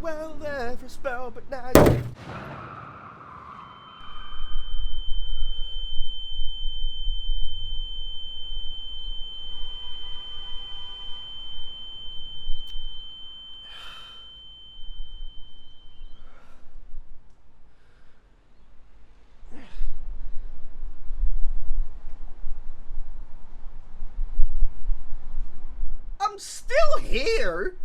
well there for a spell, but now you... I'm still here.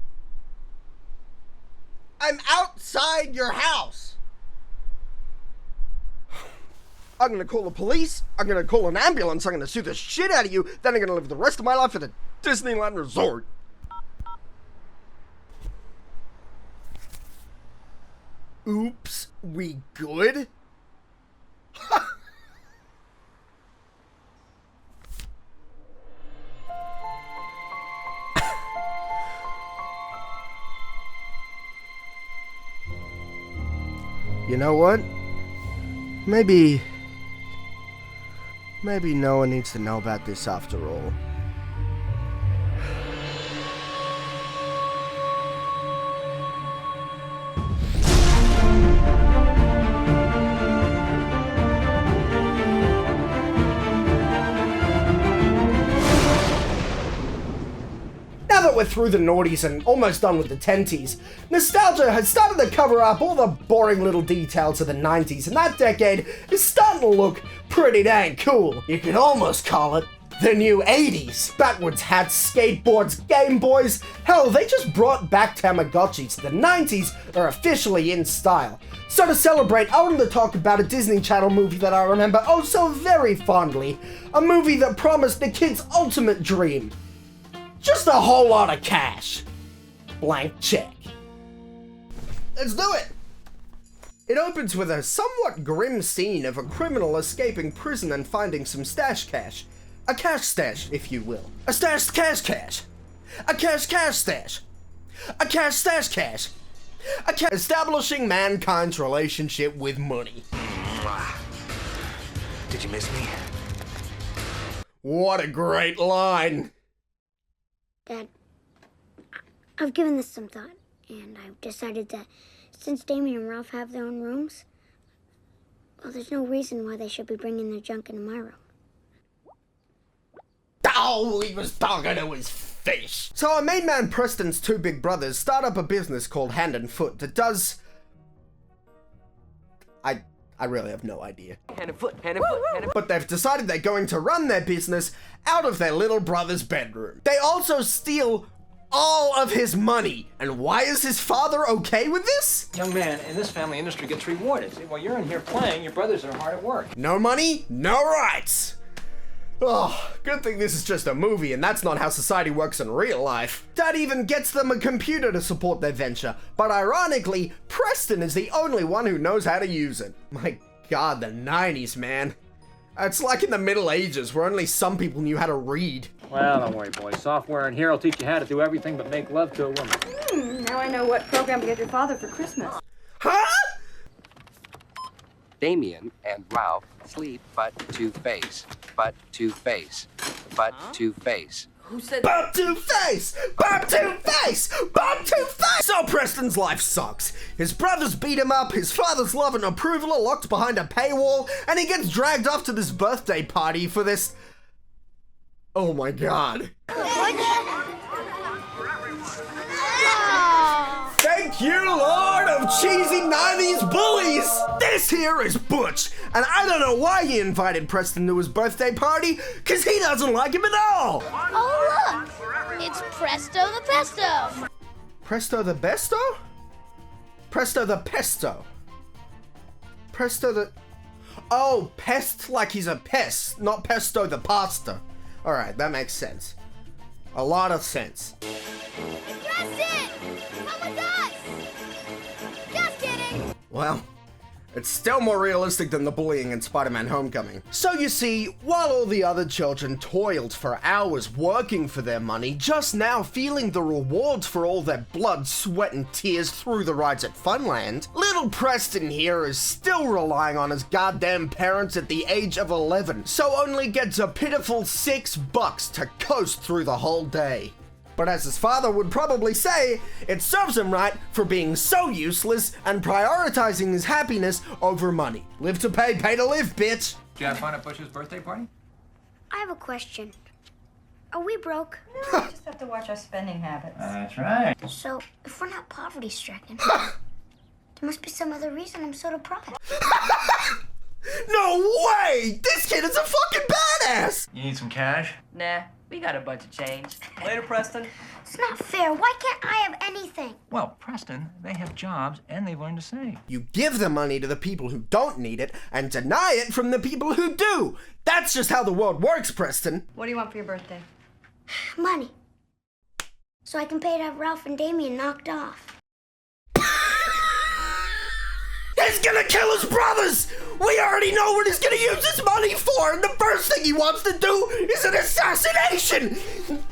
I'm outside your house. I'm gonna call the police. I'm gonna call an ambulance. I'm gonna sue the shit out of you. Then I'm gonna live the rest of my life at a Disneyland resort. Oops, we good? You know what? Maybe no one needs to know about this after all. Now that we're through the noughties and almost done with the tenties, nostalgia has started to cover up all the boring little details of the 90s, and that decade is starting to look pretty dang cool. You could almost call it the new 80s. Backwards hats, skateboards, Game Boys, hell, they just brought back Tamagotchis. The 90s are officially in style. So to celebrate, I wanted to talk about a Disney Channel movie that I remember oh so very fondly. A movie that promised the kids' ultimate dream. Just a whole lot of cash. Blank check. Let's do it! It opens with a somewhat grim scene of a criminal escaping prison and finding some stash cash. A cash stash, if you will. A stash cash cash. A cash stash. A cash stash cash. Establishing mankind's relationship with money. Did you miss me? What a great line! Dad, I've given this some thought, and I've decided that since Damien and Ralph have their own rooms, well, there's no reason why they should be bringing their junk into my room. Oh, he was talking to his face. So our main man Preston's two big brothers start up a business called Hand and Foot that does... I really have no idea. Hand and foot, hand and foot, hand and foot. But they've decided they're going to run their business out of their little brother's bedroom. They also steal all of his money. And why is his father okay with this? Young man, in this family, industry gets rewarded. See, while you're in here playing, your brothers are hard at work. No money, no rights. Oh, good thing this is just a movie and that's not how society works in real life. Dad even gets them a computer to support their venture, but ironically, Preston is the only one who knows how to use it. My god, the 90s, man. It's like in the Middle Ages where only some people knew how to read. Well, don't worry, boy. Software in here will teach you how to do everything but make love to a woman. Now I know what program to get your father for Christmas. Huh? Damien and Ralph sleep butt to face, butt to face, butt to face. Who said Butt to face! Butt to face! Butt to face! So Preston's life sucks. His brothers beat him up, his father's love and approval are locked behind a paywall, and he gets dragged off to this birthday party for this... Oh my god. Thank you, Lord of cheesy 90s bullies! This here is Butch, and I don't know why he invited Preston to his birthday party, cause he doesn't like him at all! Oh look! It's Presto the Pesto! Presto the Besto? Presto the Pesto. Presto the... Oh, pest like he's a pest, not pesto the pasta. Alright, that makes sense. A lot of sense. Preston! Come with us! Just kidding! Well, it's still more realistic than the bullying in Spider-Man Homecoming. So you see, while all the other children toiled for hours working for their money, just now feeling the rewards for all their blood, sweat and tears through the rides at Funland, little Preston here is still relying on his goddamn parents at the age of 11, so only gets a pitiful $6 to coast through the whole day. But as his father would probably say, it serves him right for being so useless and prioritizing his happiness over money. Live to pay, pay to live, bitch! Did you have fun at Bush's birthday party? I have a question. Are we broke? No, we just have to watch our spending habits. That's right. So, if we're not poverty-stricken, there must be some other reason I'm so deprived. No way! This kid is a fucking badass! You need some cash? Nah, we got a bunch of change. Later, Preston. It's not fair. Why can't I have anything? Well, Preston, they have jobs and they've learned to save. You give the money to the people who don't need it and deny it from the people who do. That's just how the world works, Preston. What do you want for your birthday? Money. So I can pay to have Ralph and Damien knocked off. He's gonna kill his brothers! We already know what he's gonna use his money for, and the first thing he wants to do is an assassination!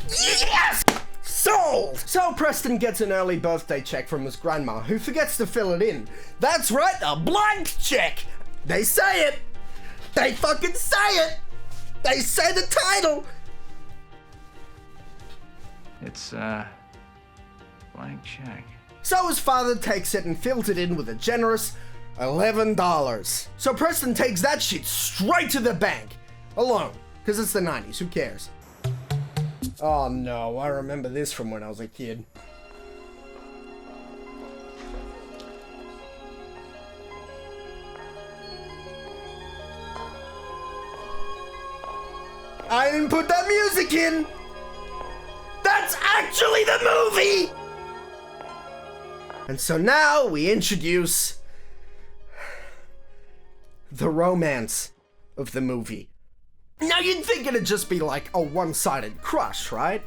Yes! Sold! So Preston gets an early birthday check from his grandma, who forgets to fill it in. That's right, a blank check! They say it! They fucking say it! They say the title! It's, blank check. So his father takes it and fills it in with a generous $11. So Preston takes that shit straight to the bank. Alone. Because it's the 90s, who cares? Oh no, I remember this from when I was a kid. I didn't put that music in! That's actually the movie! And so now we introduce the romance of the movie. Now you'd think it'd just be like a one-sided crush, right?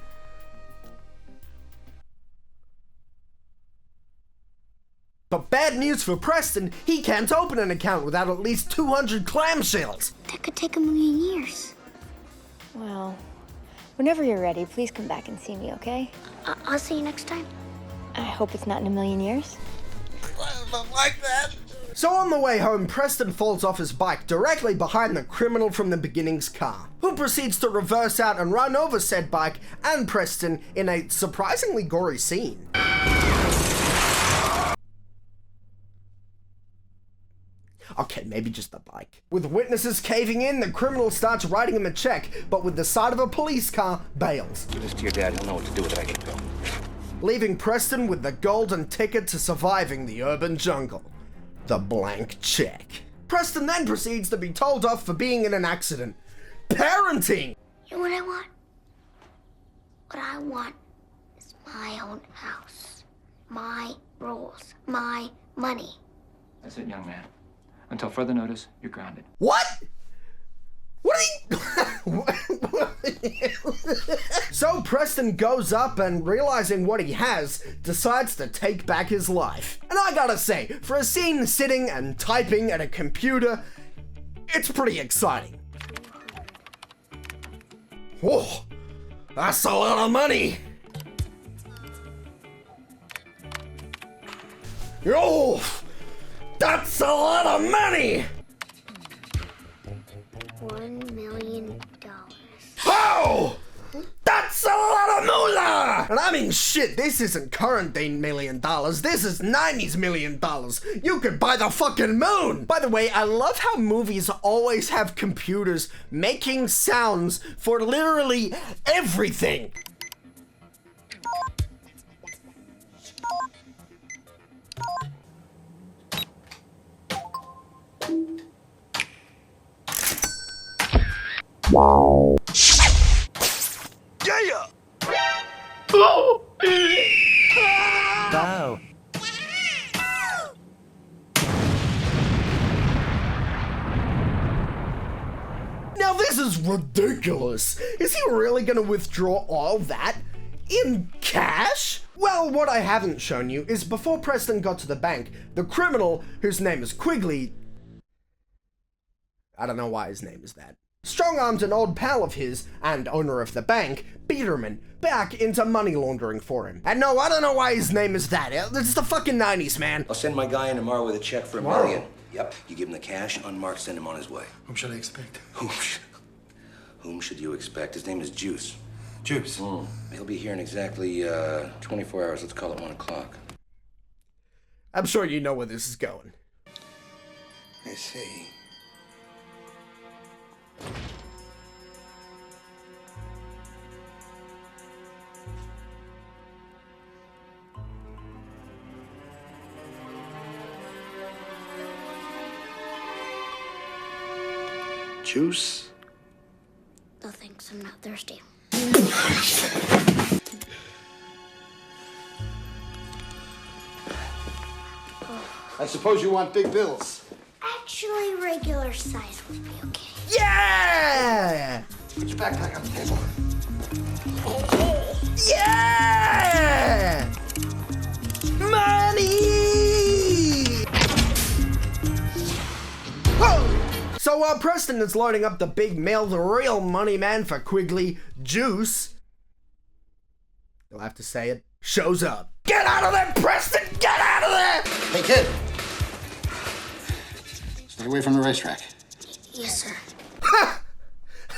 But bad news for Preston, he can't open an account without at least 200 clamshells. That could take a million years. Well, whenever you're ready, please come back and see me, okay? I'll see you next time. I hope it's not in a million years. Like that. So on the way home, Preston falls off his bike directly behind the criminal from the beginning's car, who proceeds to reverse out and run over said bike and Preston in a surprisingly gory scene. Okay, maybe just the bike. With witnesses caving in, the criminal starts writing him a check, but with the side of a police car, bails. Give this to your dad. He'll know what to do with it. I can go. Leaving Preston with the golden ticket to surviving the urban jungle. The blank check. Preston then proceeds to be told off for being in an accident. Parenting! You know what I want? What I want is my own house. My rules. My money. That's it, young man. Until further notice, you're grounded. What? What are you... So Preston goes up and, realizing what he has, decides to take back his life. And I gotta say, for a scene sitting and typing at a computer, it's pretty exciting. Whoa, that's a lot of money. Oh, that's a lot of money. $1 million. Oh! That's a lot of moolah! And I mean, shit, this isn't current day $1 million. This is 90s $1 million. You could buy the fucking moon! By the way, I love how movies always have computers making sounds for literally everything. Yeah! Oh! Bow. Now this is ridiculous. Is he really gonna withdraw all that in cash? Well, what I haven't shown you is before Preston got to the bank, the criminal, whose name is Quigley, I don't know why his name is that, strong-armed an old pal of his, and owner of the bank, Peterman, back into money laundering for him. And no, I don't know why his name is that. It's the fucking 90s, man. I'll send my guy in tomorrow with a check for $1 million. Yep. You give him the cash, unmarked, send him on his way. Whom should I expect? Whom should you expect? His name is Juice. Juice. He'll be here in exactly 24 hours. Let's call it 1 o'clock. I'm sure you know where this is going. I see. Juice? No thanks, I'm not thirsty. I suppose you want big bills. Actually, regular size would be okay. Yeah! Put your backpack on the table. Yeah! Money! Whoa! So while Preston is loading up the big mail, the real money man for Quigley, Juice, you'll have to say it, shows up. Get out of there, Preston! Get out of there! Hey, kid. Stay away from the racetrack. Yes, sir. Ha!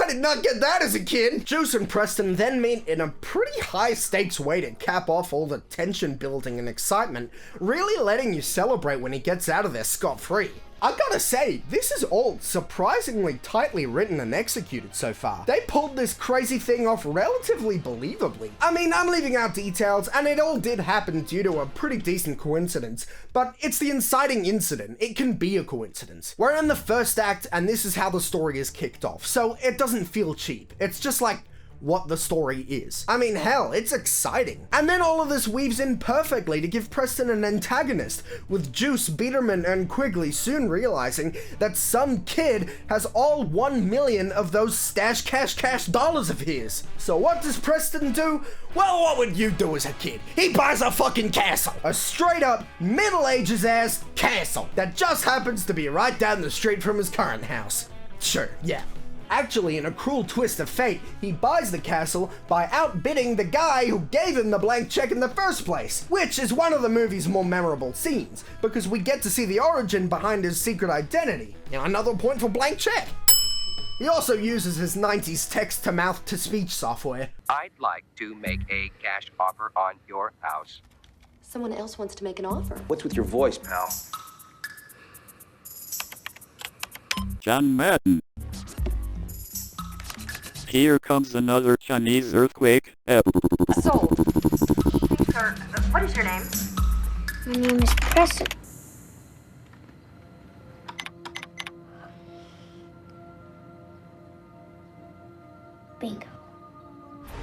I did not get that as a kid. Juice and Preston then meet in a pretty high stakes way to cap off all the tension building and excitement, really letting you celebrate when he gets out of there scot-free. I gotta say, this is all surprisingly tightly written and executed so far. They pulled this crazy thing off relatively believably. I mean, I'm leaving out details, and it all did happen due to a pretty decent coincidence, but it's the inciting incident. It can be a coincidence. We're in the first act, and this is how the story is kicked off, so it doesn't feel cheap. It's just like what the story is. I mean, hell, it's exciting. And then all of this weaves in perfectly to give Preston an antagonist, with Juice, Biederman, and Quigley soon realizing that some kid has all 1 million of those stash cash dollars of his. So what does Preston do? Well, what would you do as a kid? He buys a fucking castle. A straight up, Middle Ages ass castle that just happens to be right down the street from his current house. Sure, yeah. Actually, in a cruel twist of fate, he buys the castle by outbidding the guy who gave him the blank check in the first place, which is one of the movie's more memorable scenes, because we get to see the origin behind his secret identity. Now, another point for blank check. He also uses his 90s text-to-mouth-to-speech software. I'd like to make a cash offer on your house. Someone else wants to make an offer. What's with your voice, pal? John Madden. Here comes another Chinese earthquake. Sold. Sir, what is your name? My name is Preston. Bingo.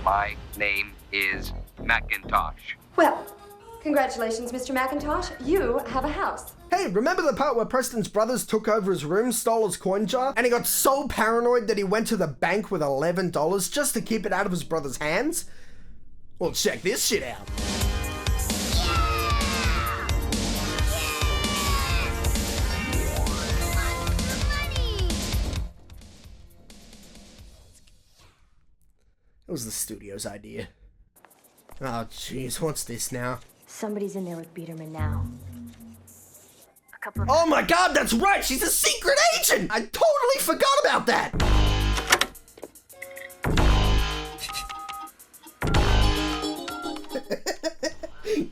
My name is Macintosh. Well, congratulations, Mr. McIntosh. You have a house. Hey, remember the part where Preston's brothers took over his room, stole his coin jar, and he got so paranoid that he went to the bank with $11 just to keep it out of his brother's hands? Well, check this shit out. It was the studio's idea. Oh, jeez, what's this now? Somebody's in there with Biederman now. Oh my god, that's right! She's a secret agent! I totally forgot about that!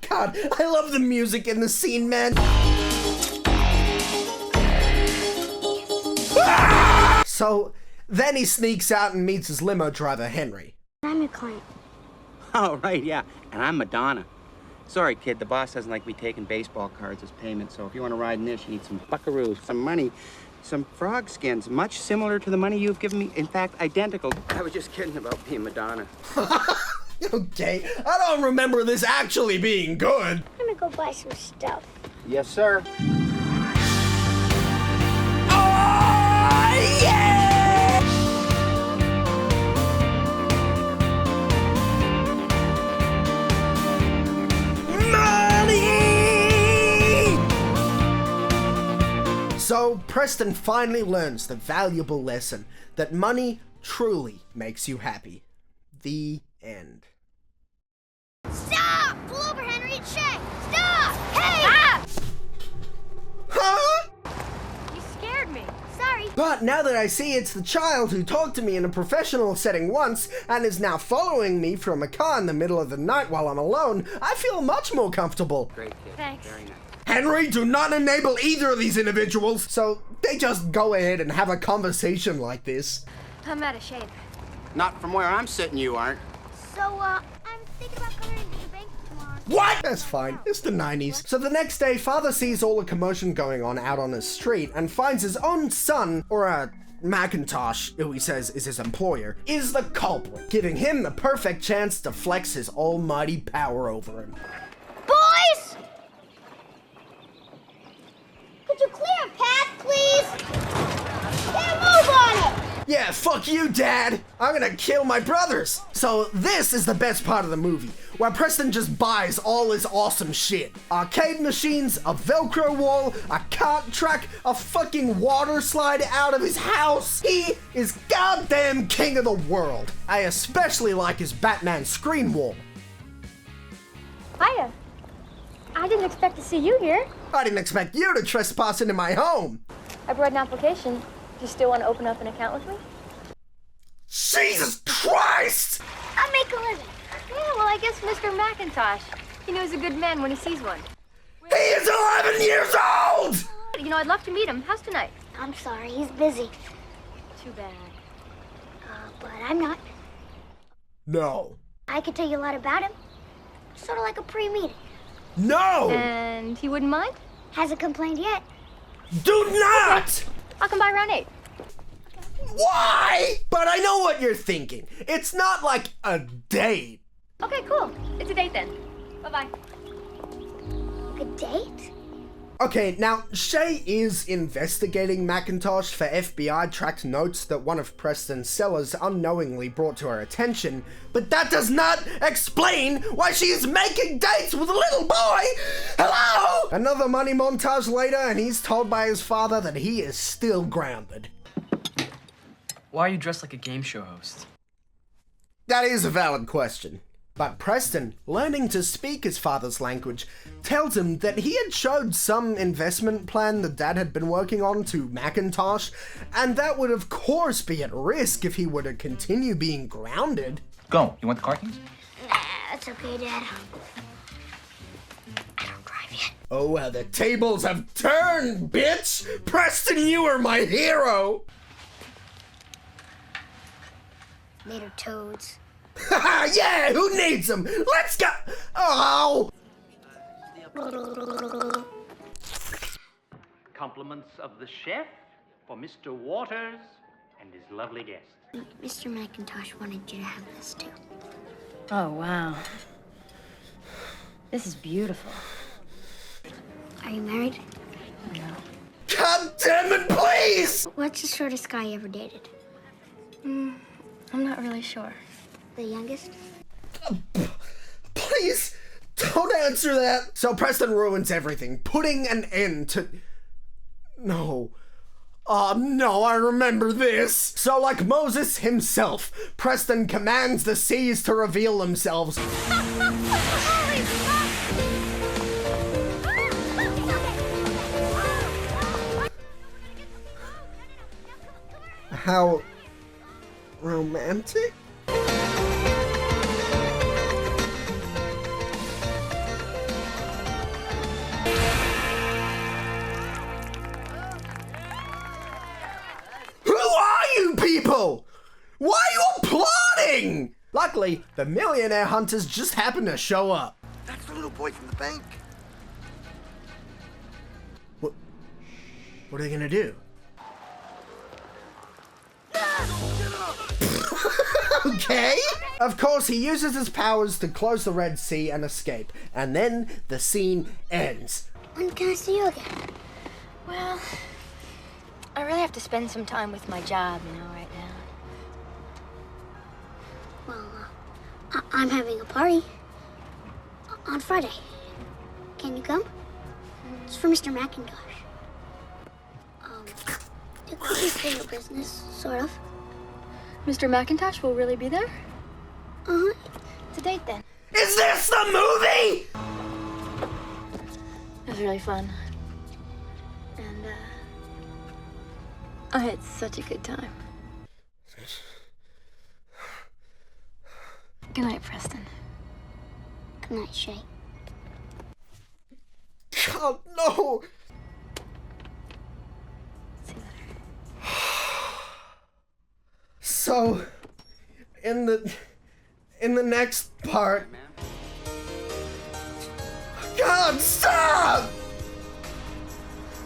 God, I love the music in the scene, man. Ah! So, then he sneaks out and meets his limo driver, Henry. I'm your client. Oh, right, yeah. And I'm Madonna. Sorry, kid, the boss doesn't like me taking baseball cards as payment, so if you want to ride in this, you need some buckaroos, some money, some frog skins, much similar to the money you've given me. In fact, identical. I was just kidding about being Madonna. Okay, I don't remember this actually being good. I'm gonna go buy some stuff. Yes, sir. Oh, yeah! So, Preston finally learns the valuable lesson that money truly makes you happy. The end. Stop! Pull over, Henry, and check! Stop! Hey! Ah! Huh? You scared me. Sorry. But now that I see it's the child who talked to me in a professional setting once and is now following me from a car in the middle of the night while I'm alone, I feel much more comfortable. Great kid. Thanks. Very nice. Henry, do not enable either of these individuals! So they just go ahead and have a conversation like this. I'm out of shape. Not from where I'm sitting, you aren't. So, I'm thinking about coming into the bank tomorrow. What? That's fine. It's the 90s. So the next day, father sees all the commotion going on out on his street and finds his own son, or Macintosh, who he says is his employer, is the culprit, giving him the perfect chance to flex his almighty power over him. Boys! Could you clear a path, please? Can't move on it! Yeah, fuck you, Dad! I'm gonna kill my brothers! So this is the best part of the movie, where Preston just buys all his awesome shit. Arcade machines, a Velcro wall, a kart track, a fucking water slide out of his house. He is goddamn king of the world. I especially like his Batman screen wall. Hiya. I didn't expect to see you here. I didn't expect you to trespass into my home. I brought an application. Do you still want to open up an account with me? Jesus Christ! I make a living. Yeah, well, I guess Mr. McIntosh. He knows a good man when he sees one. He is 11 years old! You know, I'd love to meet him. How's tonight? I'm sorry, he's busy. Too bad. But I'm not. No. I could tell you a lot about him. Sort of like a pre-meeting. No! And he wouldn't mind? Hasn't complained yet. Do not! I'll come by around 8. Why? But I know what you're thinking. It's not like a date. Okay, cool. It's a date then. Bye-bye. A date? Okay, now, Shay is investigating Macintosh for FBI tracked notes that one of Preston's sellers unknowingly brought to her attention, but that does not explain why she is making dates with a little boy! Hello? Another money montage later, and he's told by his father that he is still grounded. Why are you dressed like a game show host? That is a valid question. But Preston, learning to speak his father's language, tells him that he had showed some investment plan the dad had been working on to Macintosh, and that would of course be at risk if he were to continue being grounded. Go. You want the car keys? Nah, it's okay, Dad. I don't drive yet. Oh, how the tables have turned, bitch! Preston, you are my hero! Later, toads. Haha, yeah, who needs them? Let's go! Oh! Compliments of the chef for Mr. Waters and his lovely guest. Mr. McIntosh wanted you to have this, too. Oh, wow. This is beautiful. Are you married? No. God damn it, please! What's the shortest guy you ever dated? I'm not really sure. The youngest? Please, don't answer that. So Preston ruins everything, putting an end to... No. Oh no, I remember this. So like Moses himself, Preston commands the seas to reveal themselves. How romantic? Who are you people? Why are you applauding? Luckily, the millionaire hunters just happened to show up. That's the little boy from the bank. What are they gonna do? Okay. Of course, he uses his powers to close the Red Sea and escape, and then the scene ends. When can I see you again? Well, I really have to spend some time with my job, right now. Well, I'm having a party on Friday. Can you come? It's for Mr. McIntosh. It could be for your business, sort of. Mr. McIntosh will really be there? Uh-huh. It's a date then. Is this the movie? It was really fun. And, I had such a good time. Good night, Preston. Good night, Shay. God, no! See you later. So, in the next part... God, stop!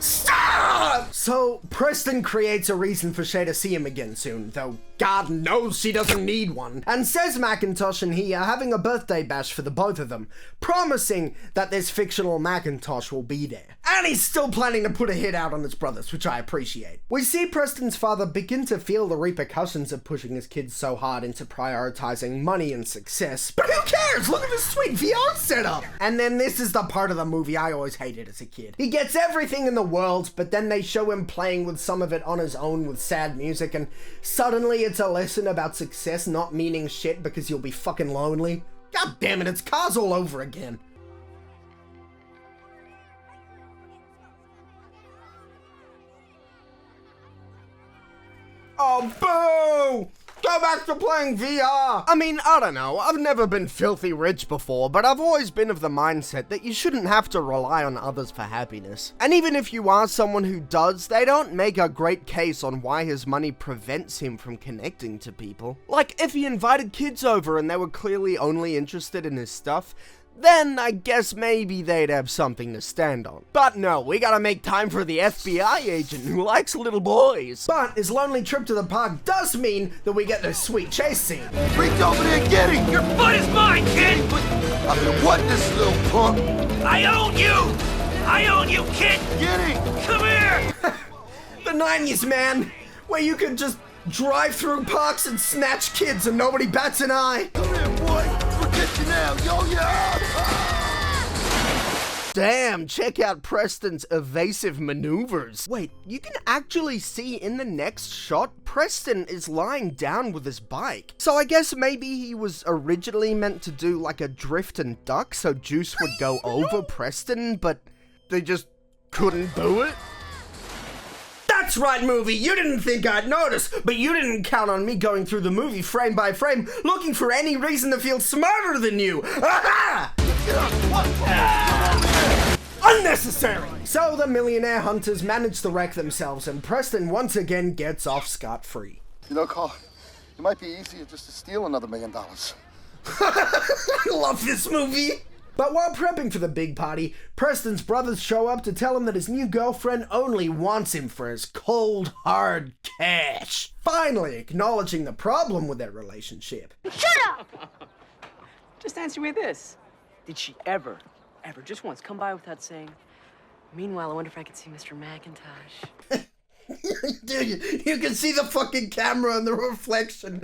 Stop! So, Preston creates a reason for Shay to see him again soon, though God knows she doesn't need one, and says Macintosh and he are having a birthday bash for the both of them, promising that this fictional Macintosh will be there. And he's still planning to put a hit out on his brothers, which I appreciate. We see Preston's father begin to feel the repercussions of pushing his kids so hard into prioritizing money and success, but who cares? Look at this sweet VR setup! And then this is the part of the movie I always hated as a kid. He gets everything in the world, but then they show him playing with some of it on his own with sad music, and suddenly it's a lesson about success not meaning shit because you'll be fucking lonely. God damn it, it's Cars all over again. Oh, boo! Go back to playing VR! I mean, I don't know, I've never been filthy rich before, but I've always been of the mindset that you shouldn't have to rely on others for happiness. And even if you are someone who does, they don't make a great case on why his money prevents him from connecting to people. Like, if he invited kids over and they were clearly only interested in his stuff, then I guess maybe they'd have something to stand on. But no, we gotta make time for the FBI agent who likes little boys. But his lonely trip to the park does mean that we get this sweet chase scene. Reach over there and get him! Your butt is mine, kid! I've been wanting this little punk. I own you! I own you, kid! Get him! Come here! The 90s, man, where you could just drive through parks and snatch kids and nobody bats an eye. Come here, boy! Forget you now, yo, yeah! Damn, check out Preston's evasive maneuvers. Wait, you can actually see in the next shot, Preston is lying down with his bike. So I guess maybe he was originally meant to do like a drift and duck so Juice would go over Preston, but they just couldn't do it? That's right, movie, you didn't think I'd notice, but you didn't count on me going through the movie frame by frame looking for any reason to feel smarter than you. Aha! Unnecessary! So the millionaire hunters manage to wreck themselves and Preston once again gets off scot-free. You know, Carl, it might be easier just to steal another $1 million. I love this movie! But while prepping for the big party, Preston's brothers show up to tell him that his new girlfriend only wants him for his cold, hard cash. Finally acknowledging the problem with their relationship. Shut up! Just answer me this. Did she ever, just once come by without saying, meanwhile, I wonder if I could see Mr. McIntosh? Dude, you can see the fucking camera and the reflection.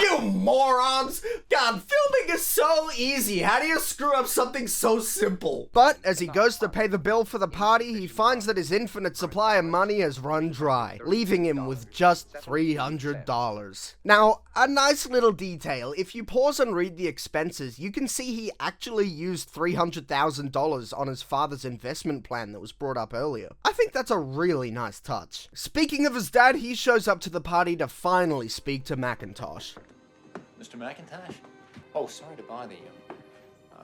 You morons! God, filming is so easy. How do you screw up something so simple? But as he goes to pay the bill for the party, he finds that his infinite supply of money has run dry, leaving him with just $300. Now, a nice little detail. If you pause and read the expenses, you can see he actually used $300,000 on his father's investment plan that was brought up earlier. I think that's a really nice touch. Speaking of his dad, he shows up to the party to finally speak to Macintosh. Mr. McIntosh? Oh, sorry to bother you.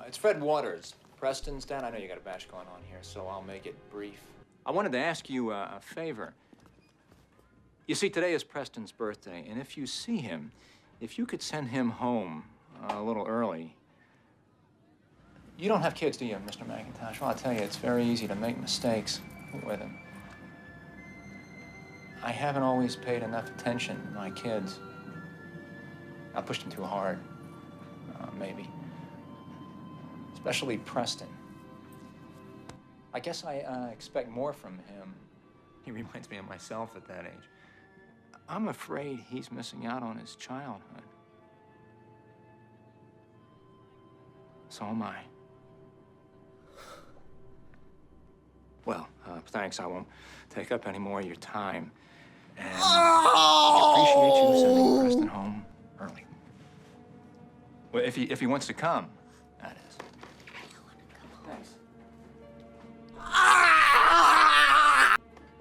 It's Fred Waters. Preston's dad. I know you got a bash going on here, so I'll make it brief. I wanted to ask you a favor. You see, today is Preston's birthday, and if you see him, if you could send him home a little early. You don't have kids, do you, Mr. McIntosh? Well, I'll tell you, it's very easy to make mistakes with him. I haven't always paid enough attention to my kids. I pushed them too hard, maybe. Especially Preston. I guess I expect more from him. He reminds me of myself at that age. I'm afraid he's missing out on his childhood. So am I. Well, thanks. I won't take up any more of your time. And I appreciate you sending Preston home early. Well, if he wants to come, that is. Thanks.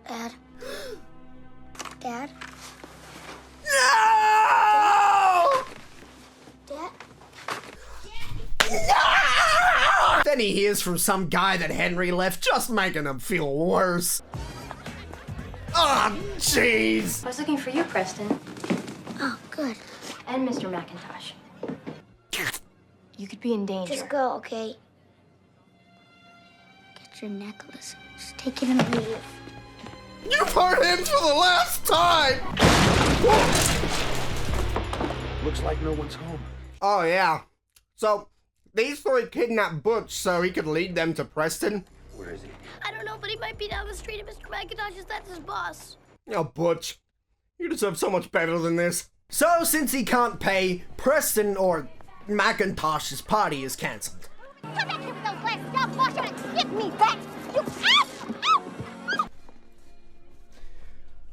Dad? Then he hears from some guy that Henry left, just making him feel worse. Ah, jeez! I was looking for you, Preston. Oh, good. And Mr. McIntosh. You could be in danger. Just go, okay? Get your necklace. Just take it and leave. You've heard him for the last time! Looks like no one's home. Oh, yeah. So, these three kidnapped Butch so he could lead them to Preston. Where is he? I don't know, but he might be down the street at Mr. McIntosh's. That's his boss. Oh, Butch, you deserve so much better than this. So, since he can't pay, Preston or McIntosh's party is cancelled. Come back here with those glasses. Now wash them and give me that. You ass!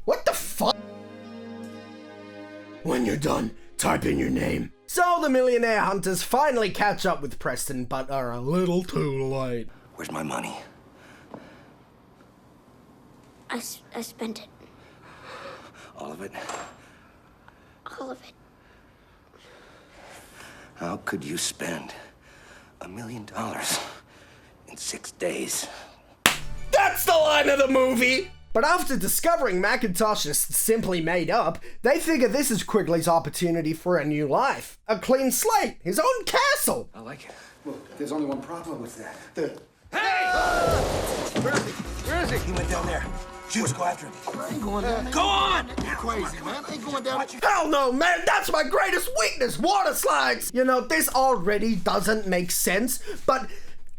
What the fuck? When you're done, type in your name. So the millionaire hunters finally catch up with Preston, but are a little too late. Where's my money? I spent it. All of it? All of it. How could you spend $1 million in 6 days? That's the line of the movie! But after discovering McIntosh is simply made up, they figure this is Quigley's opportunity for a new life. A clean slate, his own castle! I like it. Look, there's only one problem with that. Hey! Where is he? He went down there. Juice, go after him. I ain't going down there. Go on! You're crazy, man. I ain't going down there. Hell no, man! That's my greatest weakness! Water slides! You know, this already doesn't make sense, but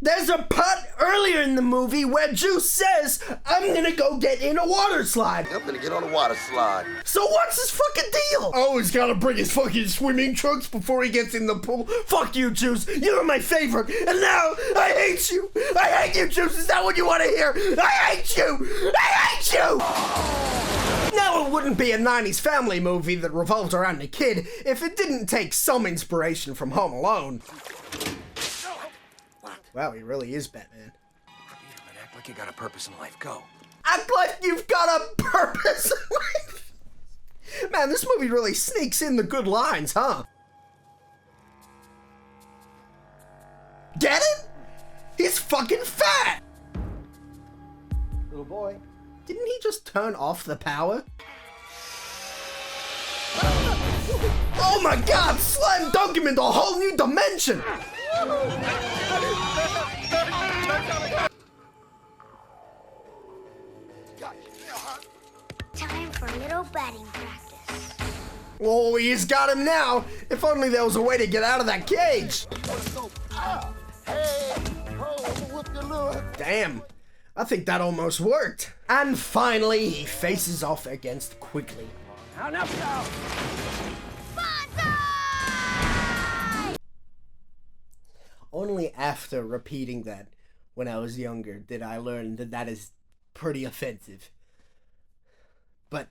there's a part earlier in the movie where Juice says, I'm gonna go get in a water slide. I'm gonna get on a water slide. So what's his fucking deal? Oh, he's gotta bring his fucking swimming trunks before he gets in the pool. Fuck you, Juice. You're my favorite. And now, I hate you. I hate you, Juice. Is that what you want to hear? I hate you. I hate you. Now, it wouldn't be a 90s family movie that revolved around a kid if it didn't take some inspiration from Home Alone. Wow, he really is Batman. Act like you got a purpose in life. Go. Act like you've got a purpose in life. Man, this movie really sneaks in the good lines, huh? Get it? He's fucking fat! Little boy. Didn't he just turn off the power? Oh my god! Slam dunk him into a whole new dimension! Time for a little batting practice. Oh, he's got him now! If only there was a way to get out of that cage! Damn, I think that almost worked. And finally, he faces off against Quigley. Only after repeating that when I was younger did I learn that that is pretty offensive. But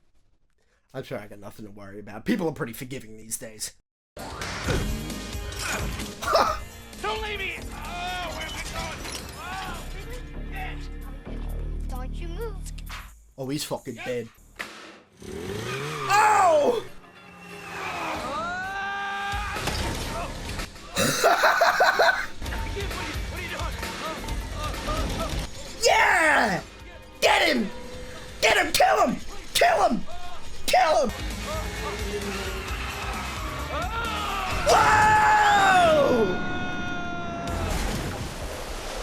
I'm sure I got nothing to worry about. People are pretty forgiving these days. Don't leave me! Oh, where am I going? Oh, Don't you move. Oh, he's fucking dead. Oh! Yeah! Get him! Get him! Kill him! Kill him! Kill him! Whoa!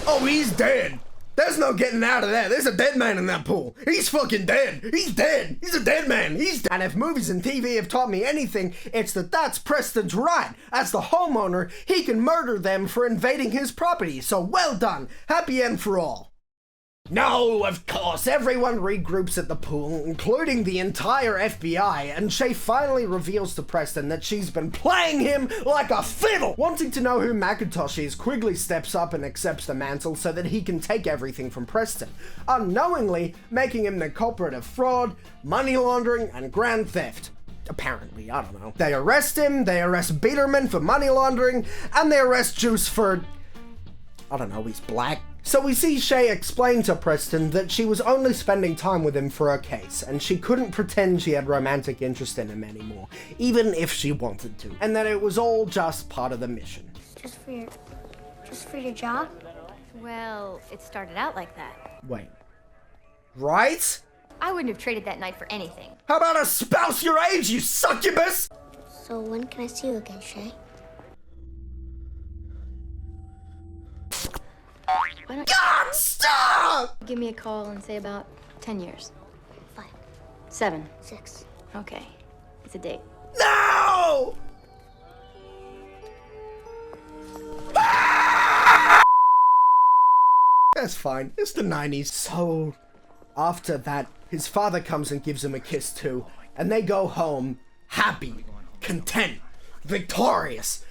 Oh, he's dead. There's no getting out of that. There's a dead man in that pool. He's fucking dead. He's dead. He's a dead man. He's dead. And if movies and TV have taught me anything, it's that that's Preston's right. As the homeowner, he can murder them for invading his property. So well done. Happy end for all. No, of course, everyone regroups at the pool, including the entire FBI, and Shay finally reveals to Preston that she's been playing him like a fiddle! Wanting to know who McIntosh is, Quigley steps up and accepts the mantle so that he can take everything from Preston, unknowingly making him the culprit of fraud, money laundering, and grand theft. Apparently, I don't know. They arrest him, they arrest Biederman for money laundering, and they arrest Juice for... I don't know, he's black. So we see Shay explain to Preston that she was only spending time with him for her case, and she couldn't pretend she had romantic interest in him anymore, even if she wanted to, and that it was all just part of the mission. Just for your job? Well, it started out like that. Wait. Right? I wouldn't have traded that night for anything. How about a spouse your age, you succubus? So when can I see you again, Shay? Why don't God, stop! give me a call and say about 10 years? 5. 7. 6. Okay. It's a date. No! That's fine. It's the 90s. So, after that, his father comes and gives him a kiss too, and they go home happy, content, victorious.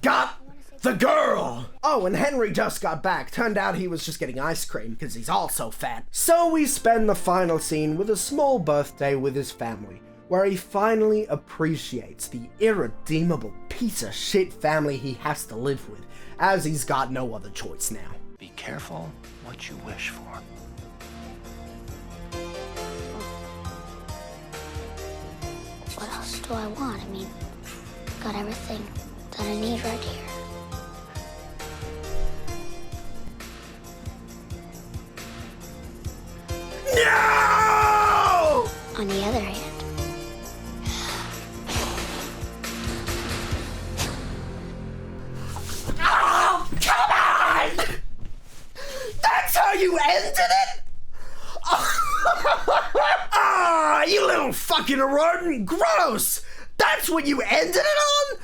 Got the girl! Oh, and Henry just got back. Turned out he was just getting ice cream because he's all so fat. So we spend the final scene with a small birthday with his family, where he finally appreciates the irredeemable piece of shit family he has to live with, as he's got no other choice now. Be careful what you wish for. What else do I want? I mean, got everything that I need right here. No! On the other hand, oh, come on! That's how you ended it? Ah, you little fucking rodent! Gross! That's what you ended it on?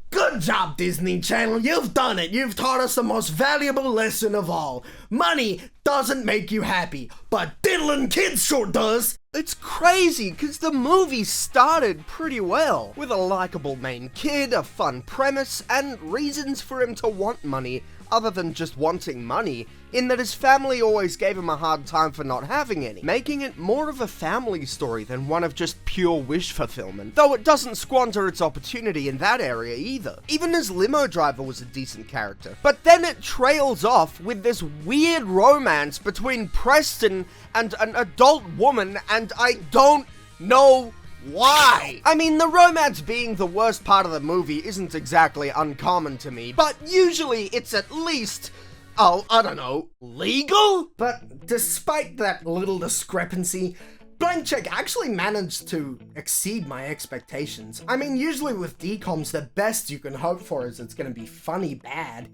Good job, Disney Channel. You've done it. You've taught us the most valuable lesson of all. Money doesn't make you happy, but diddling kids sure does. It's crazy, because the movie started pretty well, with a likable main kid, a fun premise, and reasons for him to want money, other than just wanting money, in that his family always gave him a hard time for not having any, making it more of a family story than one of just pure wish fulfillment, though it doesn't squander its opportunity in that area either. Even his limo driver was a decent character. But then it trails off with this weird romance between Preston and an adult woman, and I don't know why? I mean, the romance being the worst part of the movie isn't exactly uncommon to me, but usually it's at least, oh, I don't know, legal? But despite that little discrepancy, Blank Check actually managed to exceed my expectations. I mean, usually with DCOMs, the best you can hope for is it's gonna be funny bad,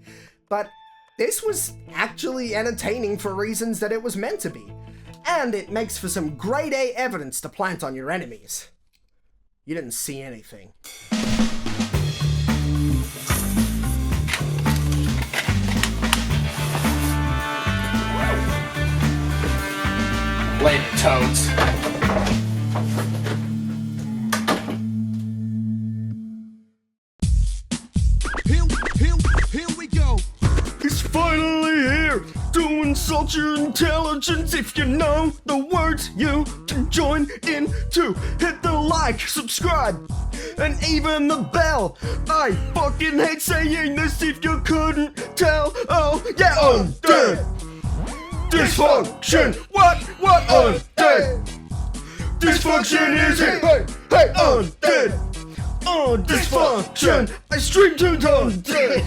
but this was actually entertaining for reasons that it was meant to be. And it makes for some grade A evidence to plant on your enemies. You didn't see anything. Later, toads. Here we go. He's finally here to insult your intelligence. If you know the words, you can join in too. Hit the like, subscribe, and even the bell. I fucking hate saying this if you couldn't tell. Oh, yeah, Unded Disfunction. What? Unded Disfunction is it? Hey, Unded Dysfunction. I stream to Unded.